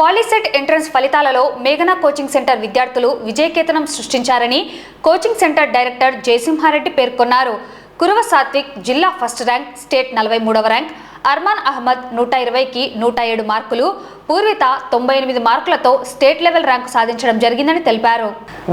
POLYCET entrance ఫలితాలలో మేఘనా coaching centre విద్యార్థులు విజయకేతనం సృష్టించారని కోచింగ్ సెంటర్ డైరెక్టర్ జయసింహారెడ్డి పేర్కొన్నారు. కురువ సాత్విక్ జిల్లా ఫస్ట్ ర్యాంక్, స్టేట్ 43వ ర్యాంక్, అర్మాన్ అహ్మద్ 120కి 107 మార్కులు, పూర్విత 98 మార్కులతో స్టేట్ లెవెల్ ర్యాంకు సాధించడం జరిగిందని తెలిపారు.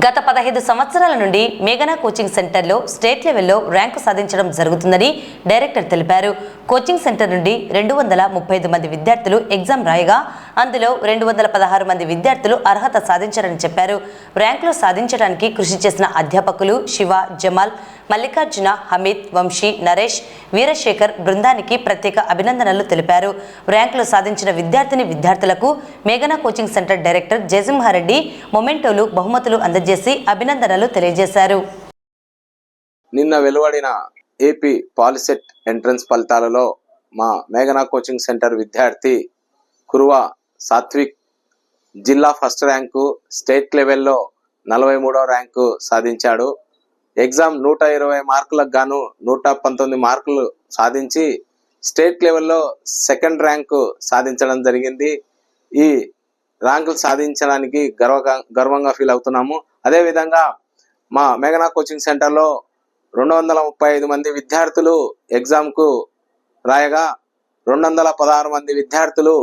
గత 15 సంవత్సరాల నుండి మేఘనా కోచింగ్ సెంటర్లో స్టేట్ లెవెల్లో ర్యాంకు సాధించడం జరుగుతుందని డైరెక్టర్ తెలిపారు. కోచింగ్ సెంటర్ నుండి 235 మంది విద్యార్థులు ఎగ్జామ్ రాయగా అందులో 216 మంది విద్యార్థులు అర్హత సాధించారని చెప్పారు. ర్యాంకులు సాధించడానికి కృషి చేసిన అధ్యాపకులు శివ, జమాల్, మల్లికార్జున, హమీద్, వంశీ, నరేష్, వీరశేఖర్ బృందానికి ప్రత్యేక అభినందనలు తెలిపారు. ర్యాంకులు సాధించిన విద్యార్థులకు మేఘనా కోచింగ్ సెంటర్ డైరెక్టర్ జయసింహారెడ్డి మొమెంటోలు, బహుమతులు అందజేసి అభినందనలు తెలియజేశారు. నిన్న వెలువడిన ఏపీ పాలిసెట్ ఎంట్రన్స్ ఫలితాలలో మా మేఘనా కోచింగ్ సెంటర్ విద్యార్థి కురువ సాత్విక్ జిల్లా ఫస్ట్ ర్యాంకు, స్టేట్ లెవెల్లో 43వ ర్యాంకు సాధించాడు. ఎగ్జామ్ 120 మార్కులకు గాను 119 మార్కులు సాధించి స్టేట్ లెవెల్లో సెకండ్ ర్యాంకు సాధించడం జరిగింది. ఈ ర్యాంకులు సాధించడానికి గర్వంగా ఫీల్ అవుతున్నాము. అదేవిధంగా మా మేఘనా కోచింగ్ సెంటర్లో 235 మంది విద్యార్థులు ఎగ్జామ్కు రాయగా 216 మంది విద్యార్థులు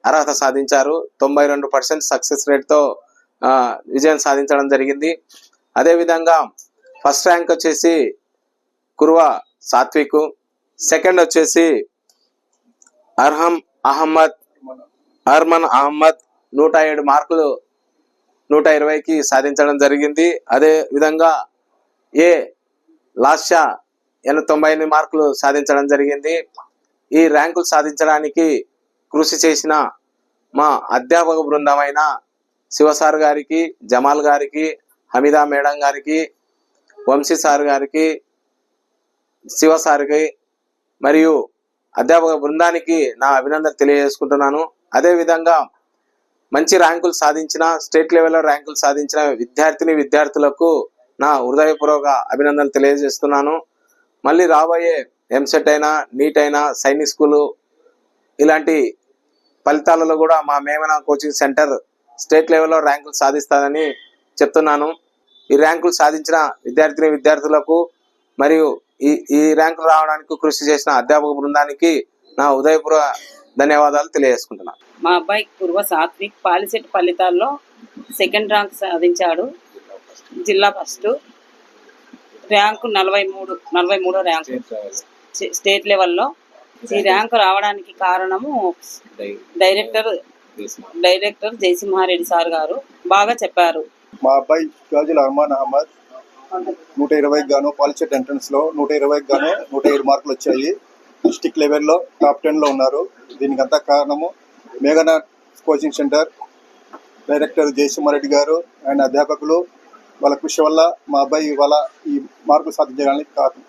అర్హత సాధించారు. 92% సక్సెస్ రేట్తో విజయం సాధించడం జరిగింది. అదేవిధంగా ఫస్ట్ ర్యాంక్ వచ్చేసి కురువ సాత్విక్, సెకండ్ వచ్చేసి అర్మాన్ అహ్మద్ 107 మార్కులు 120కి సాధించడం జరిగింది. అదే విధంగా లాస్యా 98 మార్కులు సాధించడం జరిగింది. ఈ ర్యాంకులు సాధించడానికి కృషి చేసిన మా అధ్యాపక బృందమైన శివసార్ గారికి, జమాల్ గారికి, హమీదా మేడం గారికి, వంశీ సార్ గారికి, శివ సార్కి మరియు అధ్యాపక బృందానికి నా అభినందన తెలియజేసుకుంటున్నాను. అదేవిధంగా మంచి ర్యాంకులు సాధించిన, స్టేట్ లెవెల్లో ర్యాంకులు సాధించిన విద్యార్థులకు నా హృదయపూర్వక అభినందనలు తెలియజేస్తున్నాను. మళ్ళీ రాబోయే ఎంసెట్ అయినా, నీట్ అయినా, సైనిక్ స్కూలు ఇలాంటి ఫలితాలలో కూడా మా మేఘనా కోచింగ్ సెంటర్ స్టేట్ లెవెల్లో ర్యాంకులు సాధిస్తానని చెప్తున్నాను. ఈ ర్యాంకులు సాధించిన విద్యార్థులకు మరియు ఈ ర్యాంకులు రావడానికి కృషి చేసిన అధ్యాపక బృందానికి నా ఉదయపూర్వ ధన్యవాదాలు తెలియజేసుకుంటున్నాను. మా అబ్బాయి కురువ సాత్విక్ పాలిసెట్ ఫలితాల్లో సెకండ్ ర్యాంక్ సాధించాడు. జిల్లా ఫస్ట్ ర్యాంకు 43వ ర్యాంకు స్టేట్ లెవెల్లో. ఈ ర్యాంకు రావడానికి కారణము డైరెక్టర్ జయసింహారెడ్డి సార్ గారు బాగా చెప్పారు. మా అబ్బాయి గాజుల అర్మాన్ అహ్మద్ 120కి గాను పాలిసెట్ ఎంట్రన్స్ లో 120కి గాను 107 మార్కులు వచ్చాయి. డిస్టిక్ లెవెల్లో టాప్ 10లో ఉన్నారు. దీనికి అంతా కారణము మేఘనా కోచింగ్ సెంటర్ డైరెక్టర్ జయసింహారెడ్డి గారు, ఆయన అధ్యాపకులు వాళ్ళ కృషి వల్ల మా అబ్బాయి ఇవాళ ఈ మార్కులు సాధించడానికి కారణం.